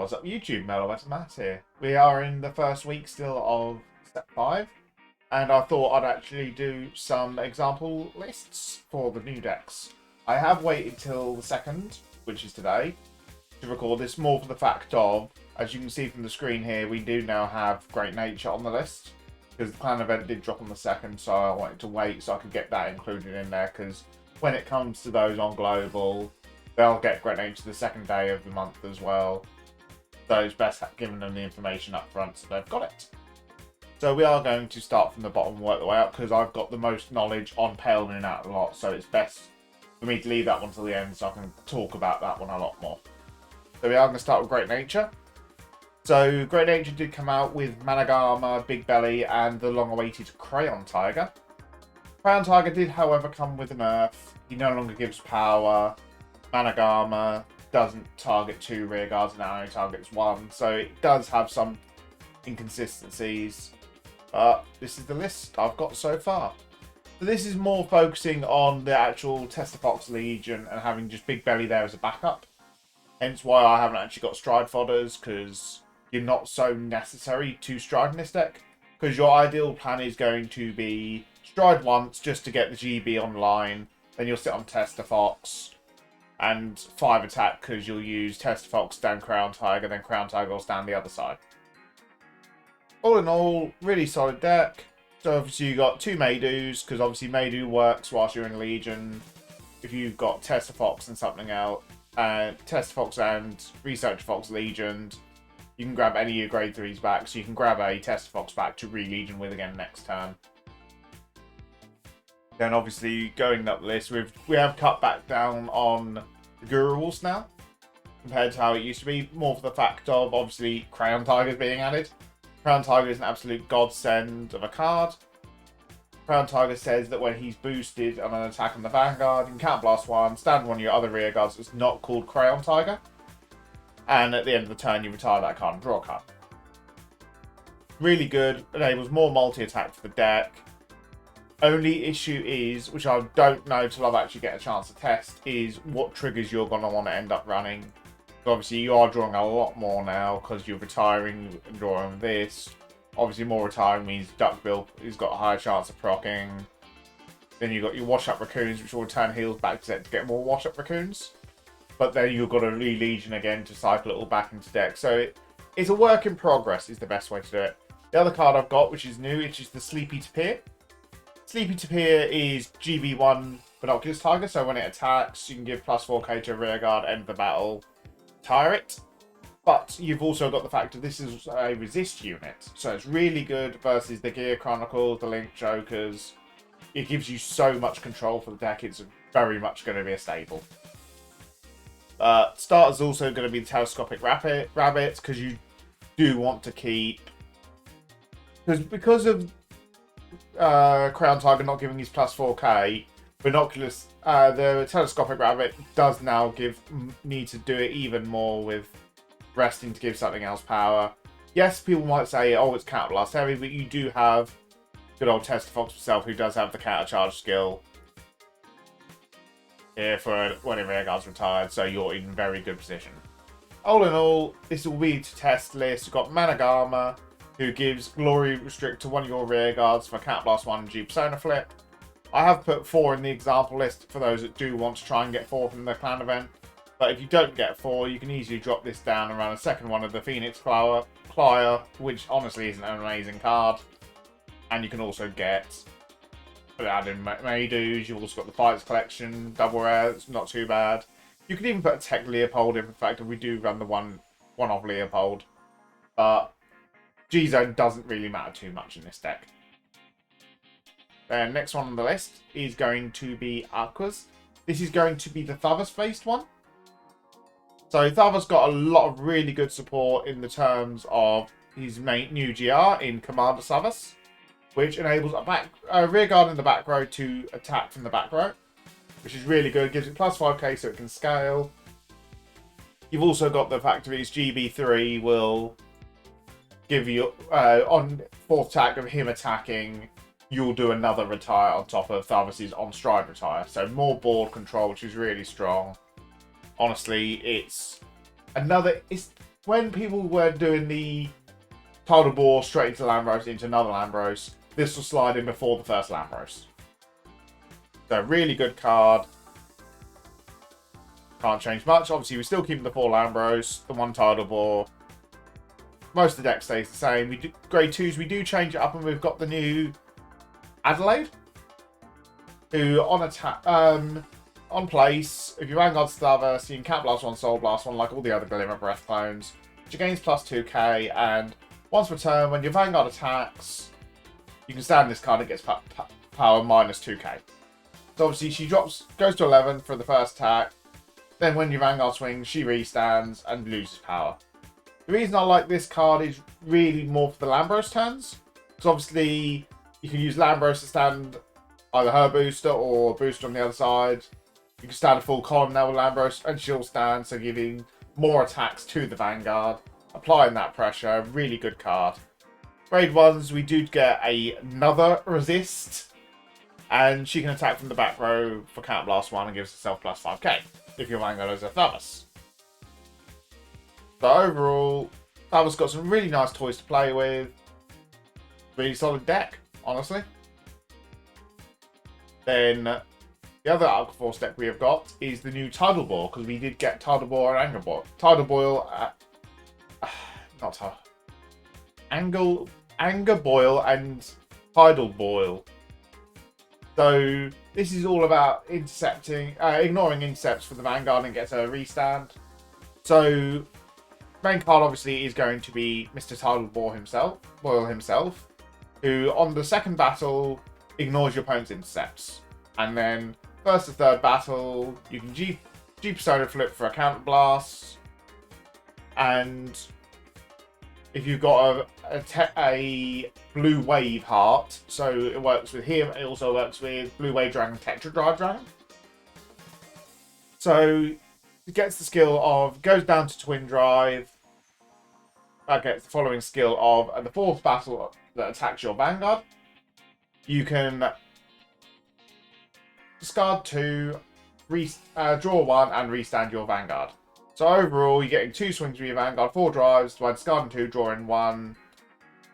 What's up YouTube, Melowest Matt here. We are in the first week still of step 5, and I thought I'd actually do some example lists for the new decks. I have waited till the 2nd, which is today, to record this, more for the fact of, as you can see from the screen here, we do now have Great Nature on the list, because the clan event did drop on the 2nd, so I wanted to wait so I could get that included in there, because when it comes to those on Global, they'll get Great Nature the 2nd day of the month as well. So it's best giving them the information up front so they've got it. So we are going to start from the bottom and work the way up because I've got the most knowledge on Pale Moon out of a lot, so it's best for me to leave that one till the end so I can talk about that one a lot more. So we are going to start with Great Nature. So Great Nature did come out with Managama, Big Belly and the long-awaited Crayon Tiger. Crayon Tiger did however come with a nerf. He no longer gives power. Managama doesn't target 2 rear guards and now only targets 1, so it does have some inconsistencies. But this is the list I've got so far. So this is more focusing on the actual Tetra Fox Legion and having just Big Belly there as a backup. Hence why I haven't actually got Stride Fodders, because you're not so necessary to Stride in this deck. Because your ideal plan is going to be Stride once just to get the GB online, then you'll sit on Tetra Fox and 5 attack because you'll use Tetra Fox, then Crown Tiger, then Crown Tiger will stand the other side. All in all, really solid deck. So obviously you got 2 Maydus, because obviously Maydu works whilst you're in Legion. If you've got Tetra Fox and something else, Tetra Fox and Research Fox Legion, you can grab any of your grade 3s back, so you can grab a Tetra Fox back to re-Legion with again next turn. Then obviously going up the list, we have cut back down on the Guru rules now, compared to how it used to be, more for the fact of obviously Crayon Tiger being added. Crayon Tiger is an absolute godsend of a card. Crayon Tiger says that when he's boosted on an attack on the Vanguard, you can Counter Blast 1, stand one of your other rear guards that's not called Crayon Tiger, and at the end of the turn you retire that card and draw a card. Really good, enables more multi-attack for the deck. Only issue is, which I don't know till I've actually get a chance to test, is what triggers you're going to want to end up running. So obviously you are drawing a lot more now because you're retiring and drawing this. Obviously more retiring means Duckbill has got a higher chance of proccing. Then you've got your Wash-Up Raccoons, which will return heals back to deck to get more Wash-Up Raccoons. But then you've got to re-Legion again to cycle it all back into deck. So it's a work in progress is the best way to do it. The other card I've got, which is new, which is the Sleepy Tapir. Sleepy Tapir is GB1 Binoculars Tiger, so when it attacks, you can give plus 4k to a rear guard, end the battle, tire it. But you've also got the fact that this is a resist unit, so it's really good versus the Gear Chronicles, the Link Jokers. It gives you so much control for the deck, it's very much going to be a staple. Starter's also going to be the Telescopic Rabbit, because you do want to keep... Because of Crown Tiger not giving his plus 4k, Binoculars, the Telescopic Rabbit does now need to do it even more with resting to give something else power. Yes, people might say, oh, it's Counter Blast heavy, but you do have good old Tetra Fox himself who does have the counter charge skill here for when a rear guard's retired, so you're in very good position. All in all, this will be to test list. You've got Managama, who gives Glory Restrict to one of your rear guards for Counter Blast 1 and G Persona Flip. I have put 4 in the example list for those that do want to try and get 4 from the clan event. But if you don't get 4, you can easily drop this down and run a second one of the Phoenix Flyer, which honestly isn't an amazing card. And you can also get, add in Maydus, you've also got the Fights Collection, double rare, it's not too bad. You can even put a Tech Leopold in, fact, if we do run the one-off Leopold. But G-Zone doesn't really matter too much in this deck. Then next one on the list is going to be Aquas. This is going to be the Thavas-based one. So Thavas got a lot of really good support in the terms of his new GR in Commander Thavas, which enables a rear guard in the back row to attack from the back row, which is really good. Gives it plus 5k so it can scale. You've also got the fact that his GB3 will give you, on 4th attack of him attacking, you'll do another retire on top of Thavas' on stride retire. So more board control, which is really strong. Honestly, it's when people were doing the Tidal Ball straight into Lambros into another Lambros, this will slide in before the first Lambros. So really good card. Can't change much. Obviously, we're still keeping the 4 Lambros, the 1 Tidal Ball. Most of the deck stays the same. We do grade 2s. We do change it up, and we've got the new Adelaide, who on attack, on place, if you Vanguard Starburst, you can Cat Blast 1, Soul Blast 1, like all the other Glimmer Breath clones, which gains plus 2k, and once per turn, when your Vanguard attacks, you can stand this card and it gets power minus 2k. So obviously she goes to 11 for the first attack, then when your Vanguard swings, she restands and loses power. The reason I like this card is really more for the Lambros turns, because obviously you can use Lambros to stand either her booster or booster on the other side. You can stand a full column now with Lambros, and she'll stand, so giving more attacks to the Vanguard, applying that pressure. Really good card. Grade 1s, we do get another resist, and she can attack from the back row for Cat Blast 1 and gives herself plus 5k if your Vanguard is a Thamus. So overall, Thamus got some really nice toys to play with. Really solid deck, honestly. Then the other Aquas deck we have got is the new Tidal Ball, because we did get Tidal Ball and Anger Ball. Tidal Boil, not Tidal. Anger Boil and Tidal Boil. So this is all about intercepting, ignoring intercepts for the Vanguard and gets a restand. So main card obviously is going to be Mr. Tidal Boil himself, who on the second battle ignores your opponent's intercepts. And then first to third battle, you can G Persona Flip for a counter blast. And if you've got a Blue Wave Heart, so it works with him, it also works with Blue Wave Dragon, Tetra Drive Dragon. So it gets the skill of, goes down to Twin Drive. That gets the following skill of, at the fourth battle that attacks your Vanguard, you can discard 2, draw 1, and restand your Vanguard. So overall, you're getting 2 swings with your Vanguard, 4 drives, by discarding 2, drawing 1.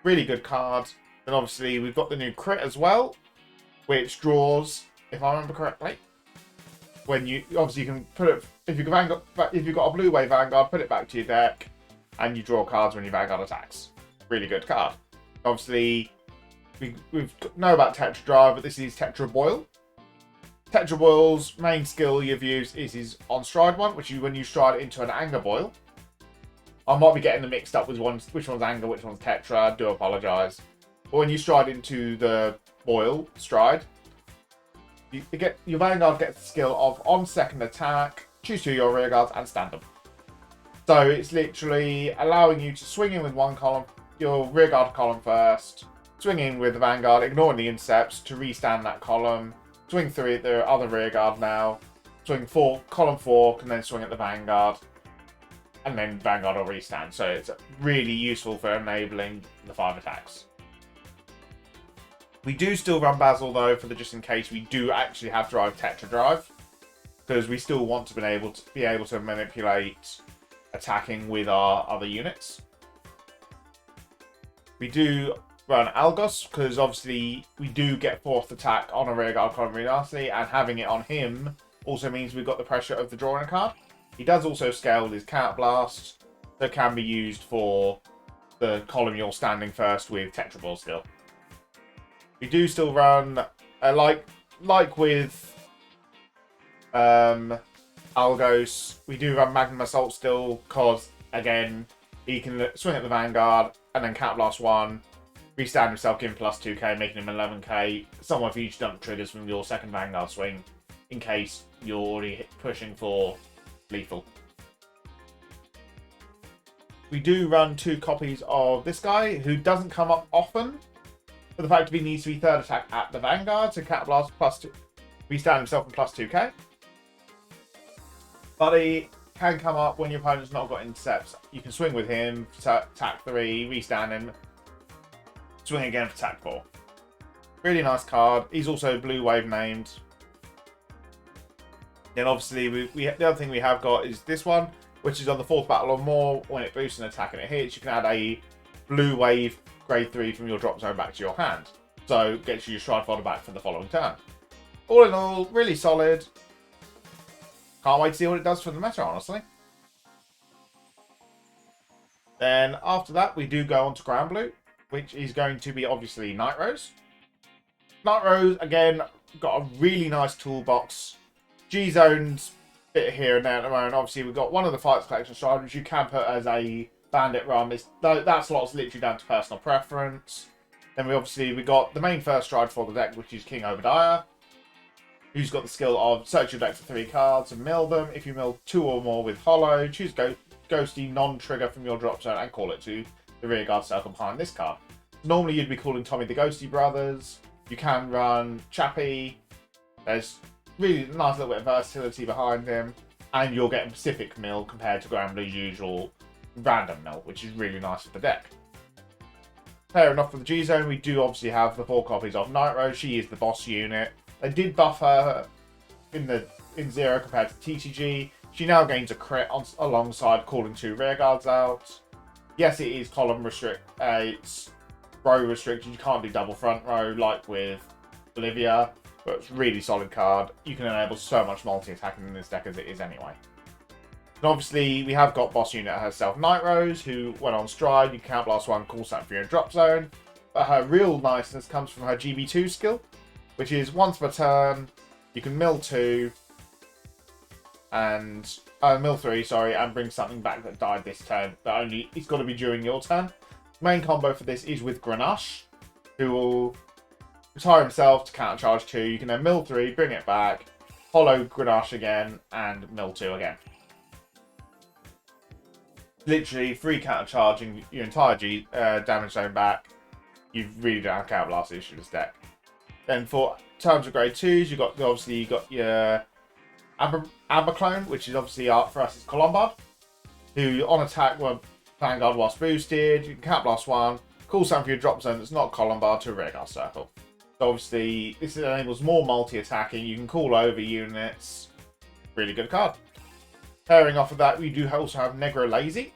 Really good card. Then obviously, we've got the new crit as well, which draws, if I remember correctly, when you obviously you can put it, if you've got a Blue Wave Vanguard, put it back to your deck, and you draw cards when your Vanguard attacks. Really good card. Obviously, we know about Tetra Drive, but this is Tetra Boil. Tetra Boil's main skill you've used is his on stride one, which when you stride into an Anger Boil. I might be getting them mixed up with which one's Anger, which one's Tetra. I do apologise. But when you stride into the Boil stride, your Vanguard gets the skill of on second attack, choose 2 of your rear guards and stand them. So it's literally allowing you to swing in with one column, your rear guard column first, swing in with the Vanguard, ignoring the intercepts to restand that column, swing 3 at the other rear guard now, swing 4, column 4, and then swing at the Vanguard, and then Vanguard will restand. So it's really useful for enabling the 5 attacks. We do still run Basil though, for the just in case we do actually have Drive Tetra Drive, because we still want to be able to manipulate attacking with our other units. We do run Algos, because obviously we do get 4th attack on a rearguard column really nicely, and having it on him also means we've got the pressure of the drawing card. He does also scale with his Counter Blast, that can be used for the column you're standing first with Tetra Ball skill. We do still run, like with Algos, we do run Magnum Assault still, because again, he can swing at the Vanguard and then Counter Blast 1, restand himself, give him plus 2k, making him 11k, somewhere for you to dump triggers from your second Vanguard swing, in case you're already pushing for lethal. We do run 2 copies of this guy, who doesn't come up often, for the fact that he needs to be 3rd attack at the Vanguard, so Cat Blast plus 2, restand himself and plus 2k. But he can come up when your opponent's not got intercepts. You can swing with him, attack 3, restand him, swing again for attack 4. Really nice card. He's also Blue Wave named. Then obviously the other thing we have got is this one, which is on the 4th battle or more. When it boosts an attack and it hits, you can add a blue wave grade 3 from your drop zone back to your hand. So gets you your Stride Folder back for the following turn. All in all, really solid. Can't wait to see what it does for the meta, honestly. Then after that, we do go on to Granblue, which is going to be obviously Night Rose. Night Rose, again, got a really nice toolbox. G-Zone's bit here and there at the moment. Obviously, we've got one of the Fights Collection Stride, which you can put as a Bandit run. That slot's literally down to personal preference. Then we got the main first Stride for the deck, which is King Obadiah, who's got the skill of search your deck for 3 cards and mill them. If you mill 2 or more with Hollow, choose Ghosty non-trigger from your drop zone and call it to the rearguard circle behind this card. Normally you'd be calling Tommy the Ghosty Brothers. You can run Chappie. There's really nice little bit of versatility behind him. And you're getting Pacific mill compared to Granblue's usual random mill, which is really nice for the deck. Fair enough for the G-Zone, we do obviously have the 4 copies of Night Rose. She is the boss unit. They did buff her in 0 compared to TCG. She now gains a crit alongside calling 2 rearguards out. Yes, it is column it's row restricted. You can't do double front row like with Olivia, but it's a really solid card. You can enable so much multi-attacking in this deck as it is anyway. And obviously, we have got boss unit herself, Night Rose, who went on Stride. You can Counterblast 1, call something for your drop zone. But her real niceness comes from her GB2 skill, which is once per turn, you can mill 2, and mill 3, sorry, and bring something back that died this turn. But only it's got to be during your turn. Main combo for this is with Grenache, who will retire himself to countercharge 2. You can then mill 3, bring it back, hollow Grenache again, and mill 2 again. Literally free countercharging your entire damage zone back. You really don't have counterblast issue with this deck. Then for terms of grade 2s, you got your Amber Clone, which is obviously for us is Colombard, who on attack will Vanguard whilst boosted. You can counterblast 1, call something for your drop zone that's not Colombard to a rearguard circle. So obviously this enables more multi-attacking. You can call over units. Really good card. Pairing off of that, we do also have Negro Lazy,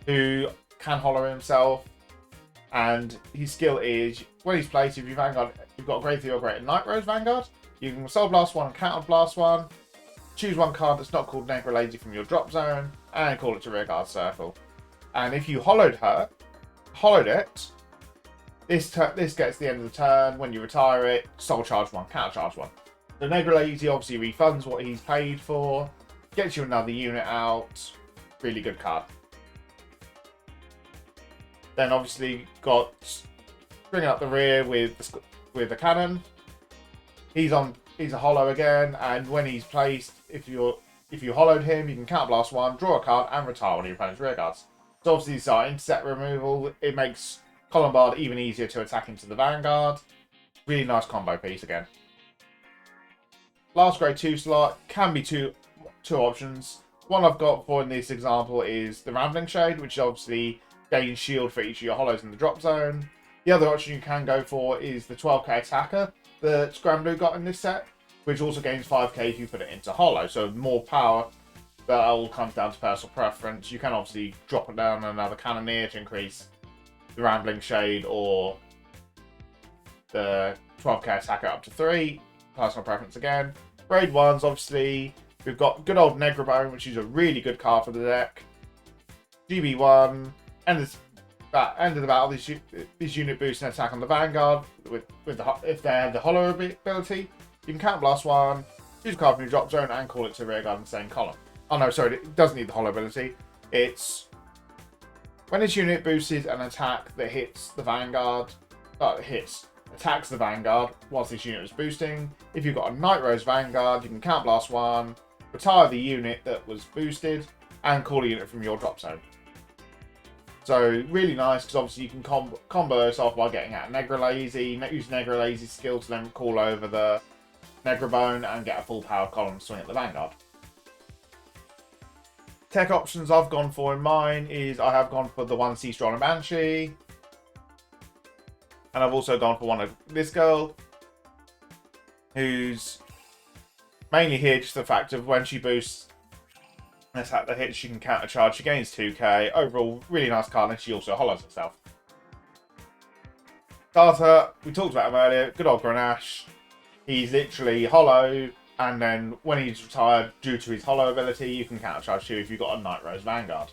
who can hollow himself, and his skill is when he's placed, if you've got a grade 3 or greater Night Rose Vanguard, you can Soul Blast 1 and Counter Blast 1, choose one card that's not called Negro Lazy from your drop zone, and call it to rearguard circle. And if you hollowed it, this gets the end of the turn. When you retire it, Soul Charge 1, Counter Charge 1. The Negro Lazy obviously refunds what he's paid for, gets you another unit out. Really good card. Then obviously got bringing up the rear with the cannon. He's a hollow again, and when he's placed, if you hollowed him, you can counterblast 1, draw a card, and retire one of your opponent's rearguards. So obviously these are intercept removal. It makes Colombard even easier to attack into the Vanguard. Really nice combo piece again. Last grade 2 slot can be two options. One I've got for in this example is the Rambling Shade, which obviously gains shield for each of your hollows in the drop zone. The other option you can go for is the 12k attacker that Granblue got in this set, which also gains 5k if you put it into hollow. So more power. That all comes down to personal preference. You can obviously drop it down another Cannoneer to increase the Rambling Shade, or the 12k attacker up to 3. Personal preference again. Grade 1s, obviously, we've got good old Negrabone, which is a really good card for the deck. GB1, end of the battle, this unit boosts an attack on the Vanguard if they have the hollow ability. You can counterblast 1, choose a card from your drop zone, and call it to rearguard in the same column. Oh no, sorry, it doesn't need the hollow ability. It's when this unit boosts an attack that hits the Vanguard, attacks the Vanguard whilst this unit is boosting. If you've got a Night Rose Vanguard, you can counterblast 1, retire the unit that was boosted, and call a unit from your drop zone. So really nice, because obviously you can combo this off by getting out Negro Lazy, use Negro Lazy's skill to then call over the Negrabone and get a full power column swing at the Vanguard. Tech options I've gone for in mine is I have gone for the 1 Sea Strong and Banshee. And I've also gone for one of this girl, who's mainly here just the fact of when she boosts Attack the hit, she can countercharge. She gains 2k. Overall, really nice card, and she also hollows herself. Starter, we talked about him earlier. Good old Grenache. He's literally hollow, and then when he's retired, due to his hollow ability, you can countercharge you if you've got a Night Rose Vanguard.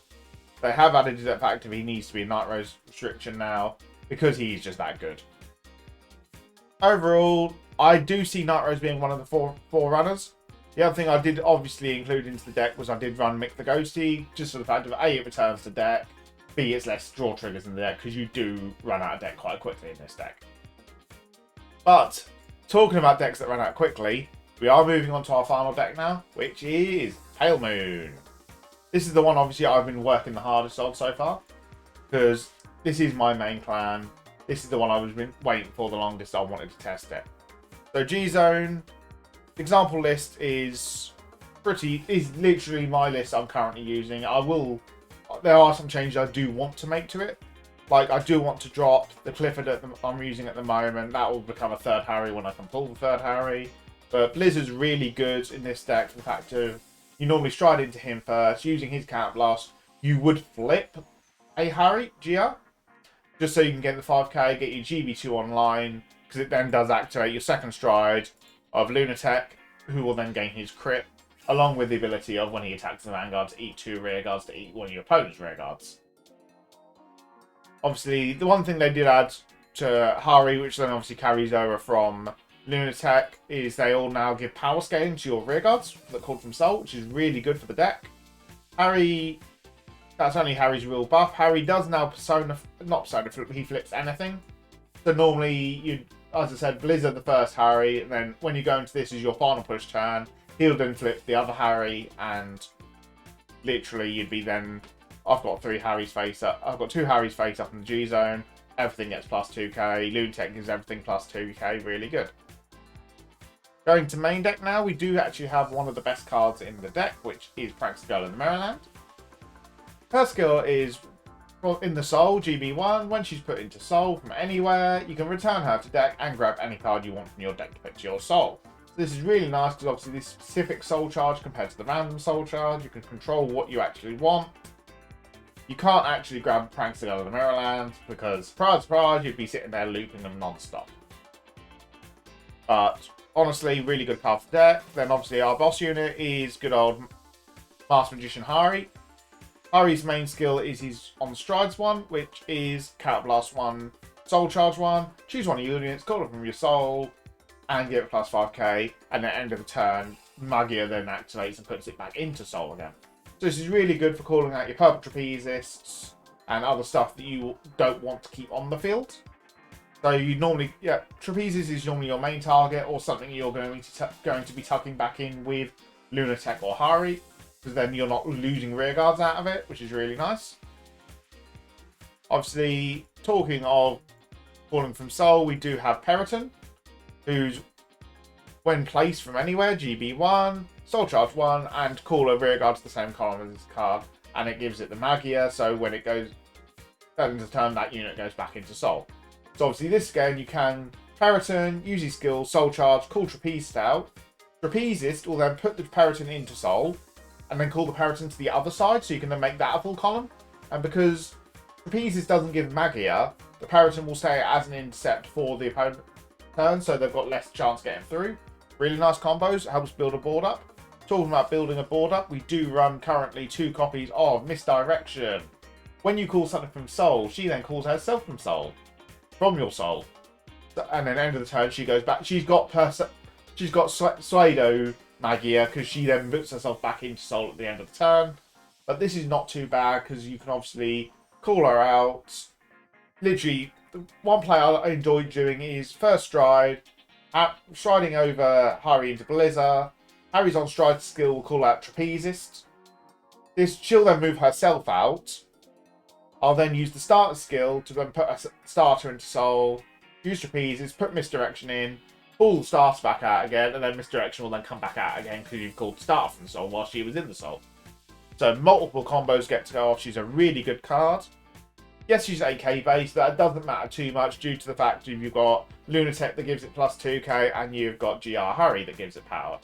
They have added the fact that he needs to be a Night Rose restriction now, because he's just that good. Overall, I do see Night Rose being one of the four runners. The other thing I did obviously include into the deck was I did run Mick the Ghosty, just for the fact of A, it returns to deck, B, it's less draw triggers in the deck, because you do run out of deck quite quickly in this deck. But, talking about decks that run out quickly, we are moving on to our final deck now, which is Pale Moon. This is the one obviously I've been working the hardest on so far, because this is my main clan. This is the one I was waiting for the longest. I wanted to test it. So G-Zone, example list is literally my list I'm currently using. There are some changes I do want to make to it. Like, I do want to drop the Clifford that I'm using at the moment. That will become a third Harry when I can pull the third Harry. But Blizzard's really good in this deck for the fact of you normally stride into him first. Using his Counter Blast, you would flip a Harry, GR, just so you can get the 5k, get your GB2 online, because it then does activate your second stride of Lunatic, who will then gain his crit, along with the ability of when he attacks the Vanguard to eat 2 rear guards to eat one of your opponent's rear guards. Obviously, the one thing they did add to Hari, which then obviously carries over from Lunatic, is they all now give power scaling to your rear guards that called from Soul, which is really good for the deck. Harry, that's only Harry's real buff. Harry does now not persona flip, he flips anything. So normally, as I said, Blizzard the first Harry, and then when you go into this as your final push turn, he'll then flip the other Harry, and literally you'd be then, I've got 3 Harrys face up, I've got 2 Harrys face up in the G-Zone, everything gets plus 2k, Lunatic gives everything plus 2k, really good. Going to main deck now, we do actually have one of the best cards in the deck, which is Prankster Girl in the Maryland. Her skill is in the Soul, GB1. When she's put into Soul from anywhere, you can return her to deck and grab any card you want from your deck to put to your Soul. So this is really nice because obviously this specific Soul charge compared to the random Soul charge, you can control what you actually want. You can't actually grab Prankster Girl in the Maryland because, surprise, you'd be sitting there looping them non-stop. But honestly, really good card for deck. Then obviously our boss unit is good old Master Magician Hari. Hari's main skill is his on strides one, which is Counter Blast 1, Soul Charge 1. Choose one of your units, call it from your Soul, and give it plus 5k. And at the end of the turn, Magia then activates and puts it back into Soul again. So this is really good for calling out your Purple Trapezists and other stuff that you don't want to keep on the field. So you normally, Trapezes is normally your main target, or something you're going to be tucking back in with Lunatic or Hari, because then you're not losing rear guards out of it, which is really nice. Obviously, talking of calling from Soul, we do have Periton, who's, when placed from anywhere, GB1, Soul Charge 1, and call a rear guard to the same column as this card, and it gives it the Magia, so when it goes into turn, that unit goes back into Soul. So obviously this again, you can Periton, use his skill, Soul Charge, call Trapezist out. Trapezist will then put the Periton into Soul, and then call the Periton to the other side, so you can then make that a full column. And because Trapezist doesn't give Magia, the Periton will stay as an intercept for the opponent's turn, so they've got less chance getting through. Really nice combos, it helps build a board up. Talking about building a board up, we do run currently 2 copies of Misdirection. When you call something from Soul, she then calls herself from Soul. From your Soul. And then end of the turn, she goes back. She's got Pseudo Magia, because she then puts herself back into Soul at the end of the turn. But this is not too bad, because you can obviously call her out. Literally, the one play I enjoyed doing is first stride, striding over Hari into Blizzard. Harry's on stride skill will call out Trapezist. She'll then move herself out. I'll then use the starter skill to then put a starter into Soul, use Trapezist, put Misdirection in, pull the starter back out again, and then Misdirection will then come back out again because you've called starter from Soul while she was in the Soul. So multiple combos get to go off. She's a really good card. Yes, she's AK based, but that doesn't matter too much due to the fact that you've got Lunatic that gives it plus 2k, and you've got GR Hari that gives it power.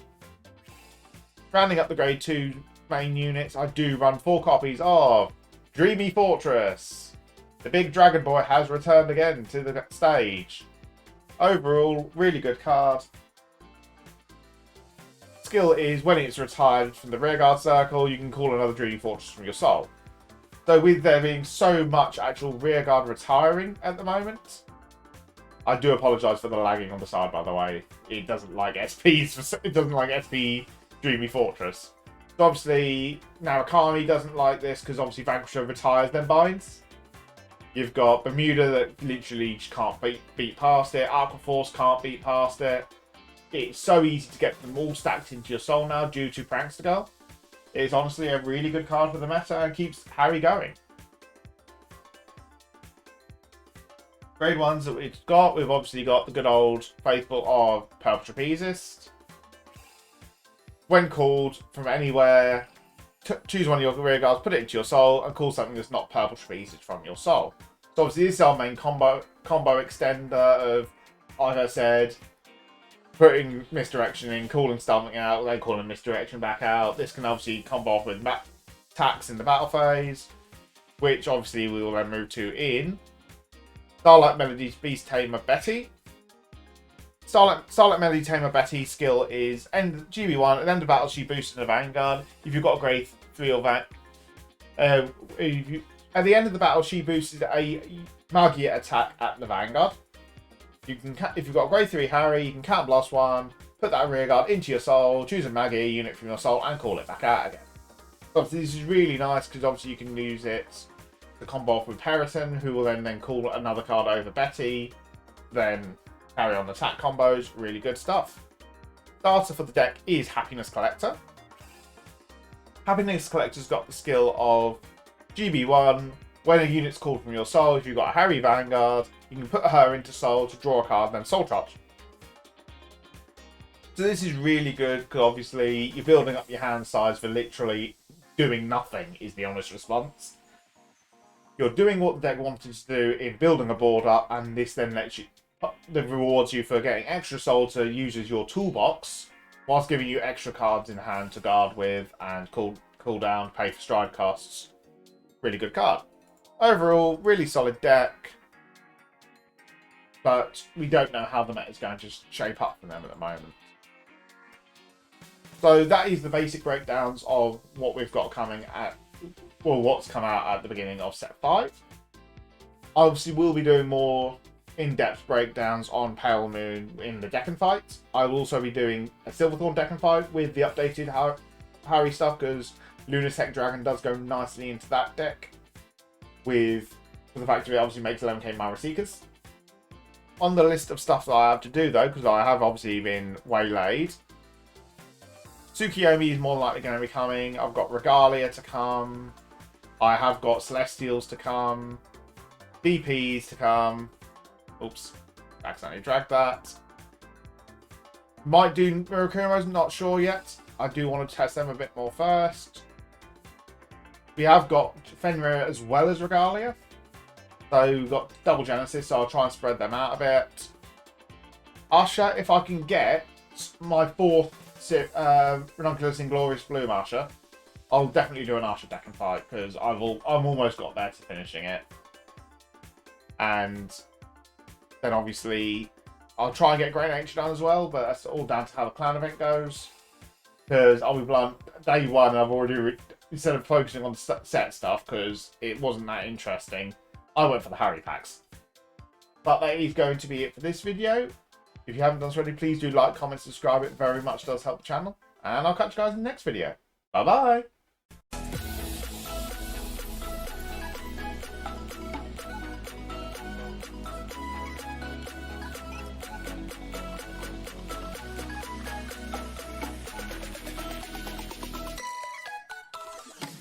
Rounding up the grade 2 main units, I do run 4 copies of Dreamy Fortress. The big dragon boy has returned again to the stage. Overall, really good card. Skill is when it's retired from the rearguard circle, you can call another Dreamy Fortress from your soul. So with there being so much actual rearguard retiring at the moment, I do apologise for the lagging on the side, by the way. It doesn't like SPs. It doesn't like SP Dreamy Fortress. So obviously, Narukami doesn't like this because obviously Vanquisher retires then binds. You've got Bermuda that literally just can't beat past it. Aquaforce can't beat past it. It's so easy to get them all stacked into your soul now due to Prankster Girl. It's honestly a really good card for the meta and keeps Harry going. Grade 1s that we've obviously got the good old faithful of Purple Trapezist. When called from anywhere, choose one of your rear guards, put it into your soul, and call something that's not Purple Trapezist from your soul. So obviously this is our main combo extender of, like I said, putting misdirection in, calling something out, then calling misdirection back out. This can obviously combo off with attacks in the battle phase, which obviously we will then move to in Starlight Melody's Beast Tamer Betty. Starlight Melody Tamer Betty skill is end GB1. At the end of battle, she boosts in the Vanguard. If you've got a grade 3 or at the end of the battle, she boosts a Magia attack at the Vanguard. You can, if you've got a grade 3 Harry, you can Counter Blast 1, put that rearguard into your soul, choose a Magia unit from your soul, and call it back out again. Obviously, this is really nice because obviously you can use it to combo off with Periton, who will then call another card over Betty, then carry on attack combos. Really good stuff. Starter for the deck is Happiness Collector. Happiness Collector's got the skill of GB1. When a unit's called from your soul, if you've got a Harry Vanguard, you can put her into soul to draw a card and then soul charge. So this is really good because obviously you're building up your hand size for literally doing nothing is the honest response. You're doing what the deck wanted to do in building a board up, and this then lets you, rewards you for getting extra soul to use as your toolbox, whilst giving you extra cards in hand to guard with and cool down, pay for stride costs. Really good card. Overall, really solid deck, but we don't know how the meta is going to shape up for them at the moment. So that is the basic breakdowns of what we've got coming at, well, what's come out at the beginning of set 5. Obviously, we'll be doing more in-depth breakdowns on Pale Moon in the Deck and Fight. I will also be doing a Silverthorn Deck and Fight with the updated Harry stuff, because Lunatic Dragon does go nicely into that deck with the fact that it obviously makes 11k Mara Seekers. On the list of stuff that I have to do though, because I have obviously been waylaid, Tsukiyomi is more likely going to be coming. I've got Regalia to come. I have got Celestials to come. DPs to come. Oops. Accidentally dragged that. Might do Murakumo's, not sure yet. I do want to test them a bit more first. We have got Fenrir as well as Regalia. So we've got double Genesis, so I'll try and spread them out a bit. Usher, if I can get my 4th Ranunculus Inglorious Bloom Usher, I'll definitely do an Usher Deck and Fight, because I'm almost got there to finishing it. And then obviously I'll try and get Great Nature done as well, but that's all down to how the clan event goes. Because I'll be blunt, day 1 I've already, instead of focusing on set stuff because it wasn't that interesting, I went for the Harry packs. But that is going to be it for this video. If you haven't done so already, please do like, comment, subscribe. It very much does help the channel. And I'll catch you guys in the next video. Bye bye.